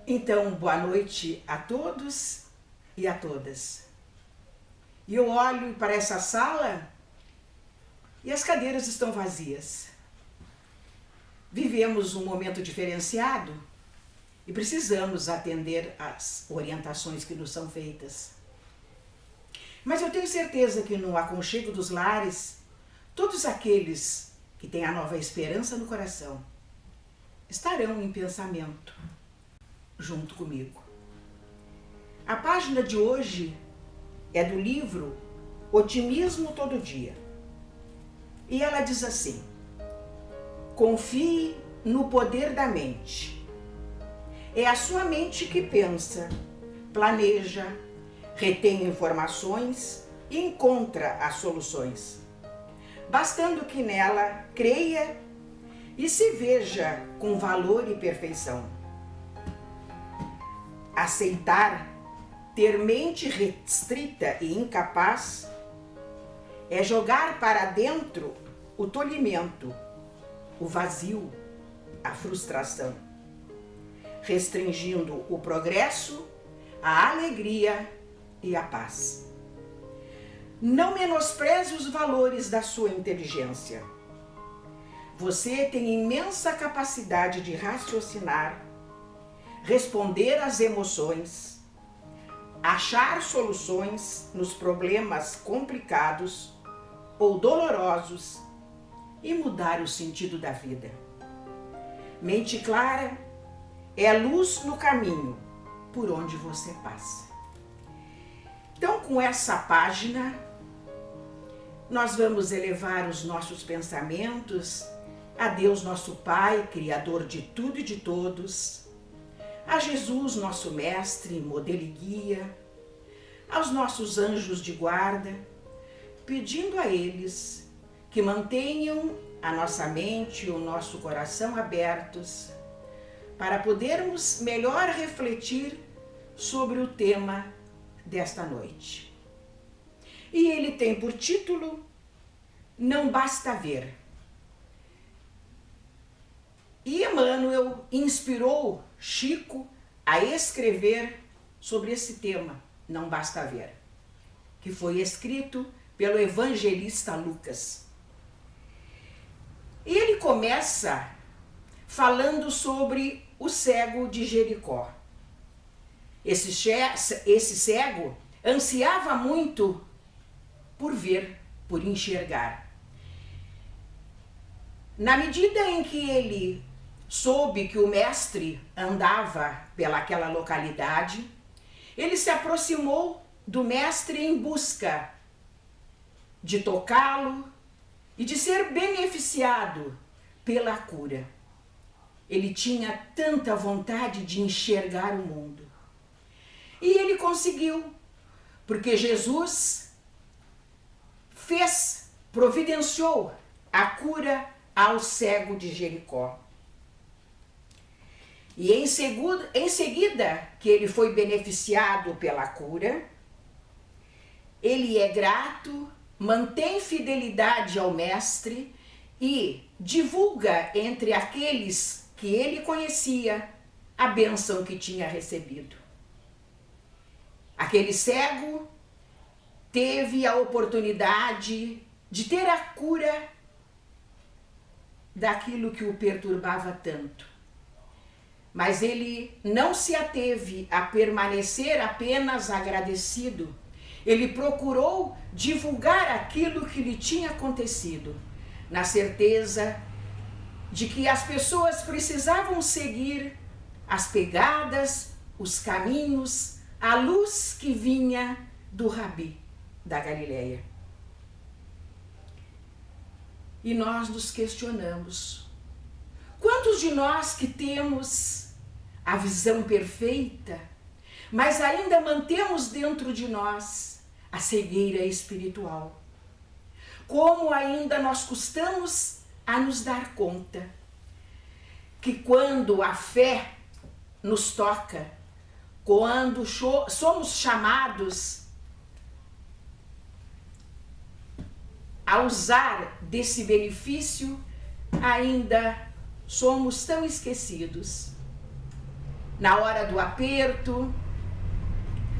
Então, boa noite a todos e a todas. E eu olho para essa sala e as cadeiras estão vazias. Vivemos um momento diferenciado e precisamos atender às orientações que nos são feitas. Mas eu tenho certeza que no aconchego dos lares, todos aqueles que têm a nova esperança no coração estarão em pensamento junto comigo. A página de hoje é do livro Otimismo Todo Dia. E ela diz assim: confie no poder da mente. É a sua mente que pensa, planeja, retém informações e encontra as soluções, bastando que nela creia e se veja com valor e perfeição. Aceitar ter mente restrita e incapaz é jogar para dentro o tolimento, o vazio, a frustração, restringindo o progresso, a alegria e a paz. Não menospreze os valores da sua inteligência. Você tem imensa capacidade de raciocinar, responder às emoções, achar soluções nos problemas complicados ou dolorosos e mudar o sentido da vida. Mente clara é a luz no caminho por onde você passa. Então, com essa página, nós vamos elevar os nossos pensamentos a Deus, nosso Pai, Criador de tudo e de todos, a Jesus, nosso Mestre, modelo e guia, aos nossos anjos de guarda, pedindo a eles que mantenham a nossa mente e o nosso coração abertos para podermos melhor refletir sobre o tema desta noite. E ele tem por título Não Basta Ver. E Emmanuel inspirou Chico a escrever sobre esse tema, Não Basta Ver, que foi escrito pelo evangelista Lucas. E ele começa falando sobre o cego de Jericó. Esse cego ansiava muito por ver, por enxergar. Na medida em que ele soube que o mestre andava pelaquela localidade, ele se aproximou do mestre em busca de tocá-lo e de ser beneficiado pela cura. Ele tinha tanta vontade de enxergar o mundo. E ele conseguiu, porque Jesus providenciou a cura ao cego de Jericó. E em seguida que ele foi beneficiado pela cura, ele é grato, mantém fidelidade ao mestre e divulga entre aqueles que ele conhecia a bênção que tinha recebido. Aquele cego teve a oportunidade de ter a cura daquilo que o perturbava tanto. Mas ele não se ateve a permanecer apenas agradecido. Ele procurou divulgar aquilo que lhe tinha acontecido, na certeza de que as pessoas precisavam seguir as pegadas, os caminhos, a luz que vinha do Rabi da Galileia. E nós nos questionamos: quantos de nós que temos a visão perfeita, mas ainda mantemos dentro de nós a cegueira espiritual? Como ainda nós custamos a nos dar conta que quando a fé nos toca, quando somos chamados a usar desse benefício, ainda somos tão esquecidos. na hora do aperto,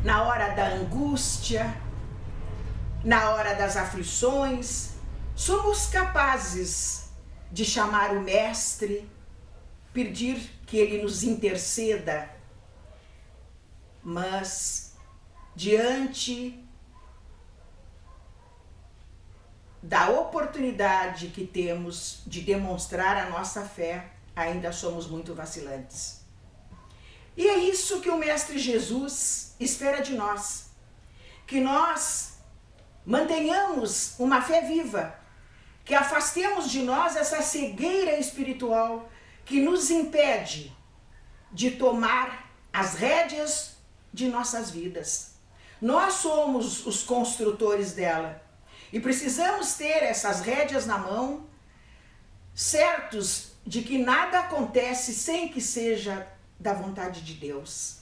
na hora da angústia, na hora das aflições, somos capazes de chamar o Mestre, pedir que Ele nos interceda, mas diante da oportunidade que temos de demonstrar a nossa fé, ainda somos muito vacilantes. E é isso que o Mestre Jesus espera de nós, que nós mantenhamos uma fé viva, que afastemos de nós essa cegueira espiritual que nos impede de tomar as rédeas de nossas vidas. Nós somos os construtores dela e precisamos ter essas rédeas na mão, certos de que nada acontece sem que seja da vontade de Deus.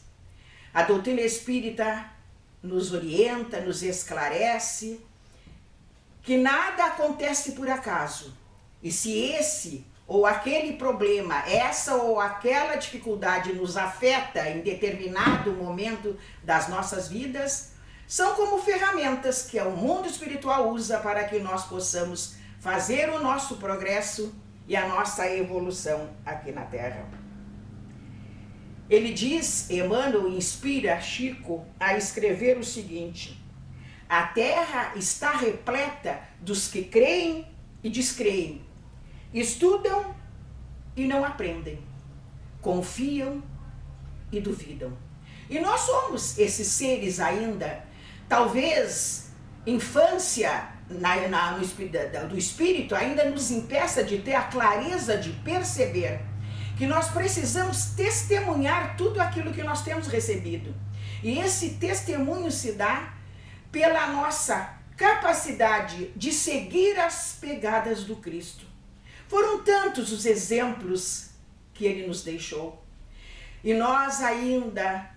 A doutrina espírita nos orienta, nos esclarece que nada acontece por acaso. E se esse ou aquele problema, essa ou aquela dificuldade nos afeta em determinado momento das nossas vidas, são como ferramentas que o mundo espiritual usa para que nós possamos fazer o nosso progresso e a nossa evolução aqui na Terra. Ele diz, Emmanuel inspira Chico a escrever o seguinte: a Terra está repleta dos que creem e descreem, estudam e não aprendem, confiam e duvidam. E nós somos esses seres ainda, talvez infância do espírito ainda nos impeça de ter a clareza de perceber que nós precisamos testemunhar tudo aquilo que nós temos recebido. E esse testemunho se dá pela nossa capacidade de seguir as pegadas do Cristo. Foram tantos os exemplos que ele nos deixou. E nós ainda,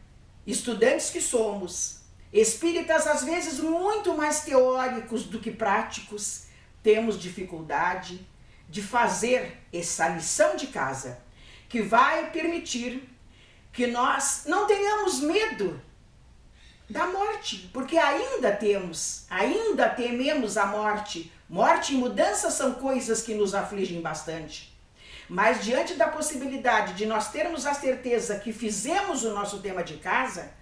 estudantes que somos, espíritas às vezes muito mais teóricos do que práticos, temos dificuldade de fazer essa lição de casa, que vai permitir que nós não tenhamos medo da morte, porque ainda tememos a morte. Morte e mudança são coisas que nos afligem bastante. Mas diante da possibilidade de nós termos a certeza que fizemos o nosso tema de casa,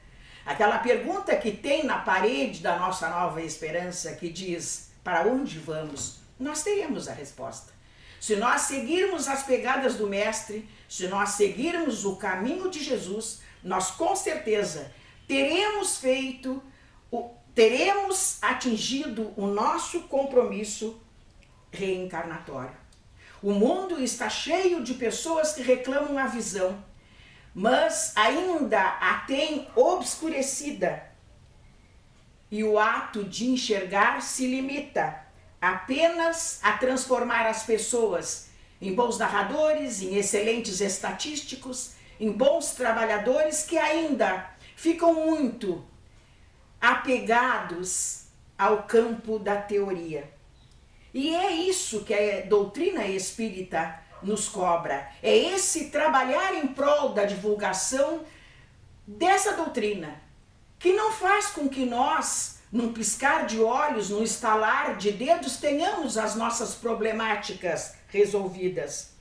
aquela pergunta que tem na parede da nossa nova esperança, que diz, para onde vamos? Nós teremos a resposta. Se nós seguirmos as pegadas do Mestre, se nós seguirmos o caminho de Jesus, nós com certeza teremos atingido o nosso compromisso reencarnatório. O mundo está cheio de pessoas que reclamam a visão, mas ainda a têm obscurecida. E o ato de enxergar se limita apenas a transformar as pessoas em bons narradores, em excelentes estatísticos, em bons trabalhadores que ainda ficam muito apegados ao campo da teoria. E é isso que a doutrina espírita nos cobra. É esse trabalhar em prol da divulgação dessa doutrina, que não faz com que nós, num piscar de olhos, num estalar de dedos, tenhamos as nossas problemáticas resolvidas.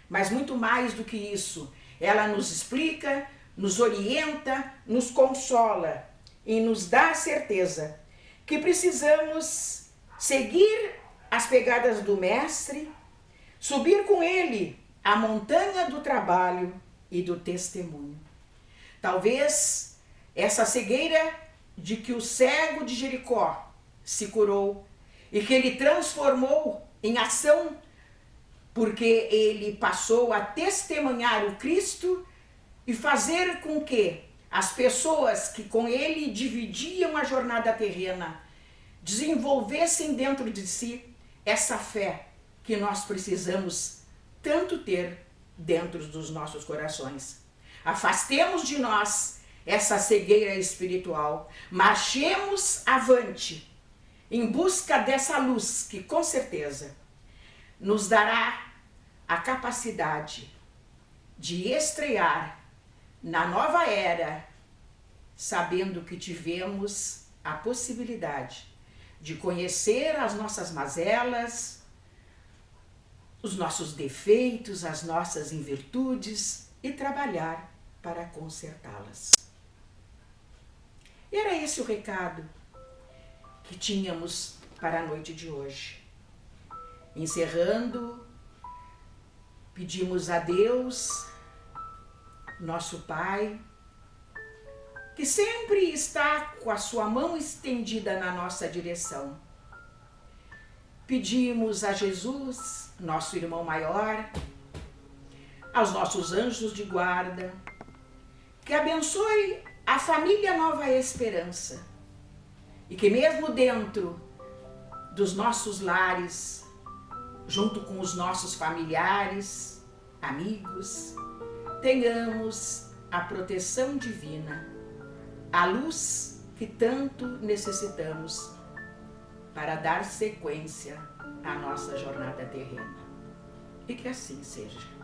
Mas muito mais do que isso, ela nos explica, nos orienta, nos consola e nos dá a certeza que precisamos seguir as pegadas do Mestre, subir com ele a montanha do trabalho e do testemunho. Talvez essa cegueira de que o cego de Jericó se curou e que ele transformou em ação, porque ele passou a testemunhar o Cristo e fazer com que as pessoas que com ele dividiam a jornada terrena desenvolvessem dentro de si essa fé que nós precisamos tanto ter dentro dos nossos corações. Afastemos de nós essa cegueira espiritual, marchemos avante em busca dessa luz que com certeza nos dará a capacidade de estrear na nova era, sabendo que tivemos a possibilidade de conhecer as nossas mazelas, os nossos defeitos, as nossas invirtudes e trabalhar para consertá-las. E era esse o recado que tínhamos para a noite de hoje. Encerrando, pedimos a Deus, nosso Pai, que sempre está com a sua mão estendida na nossa direção. Pedimos a Jesus, nosso irmão maior, aos nossos anjos de guarda, que abençoe a família Nova Esperança e que mesmo dentro dos nossos lares, junto com os nossos familiares, amigos, tenhamos a proteção divina, a luz que tanto necessitamos para dar sequência à nossa jornada terrena. E que assim seja.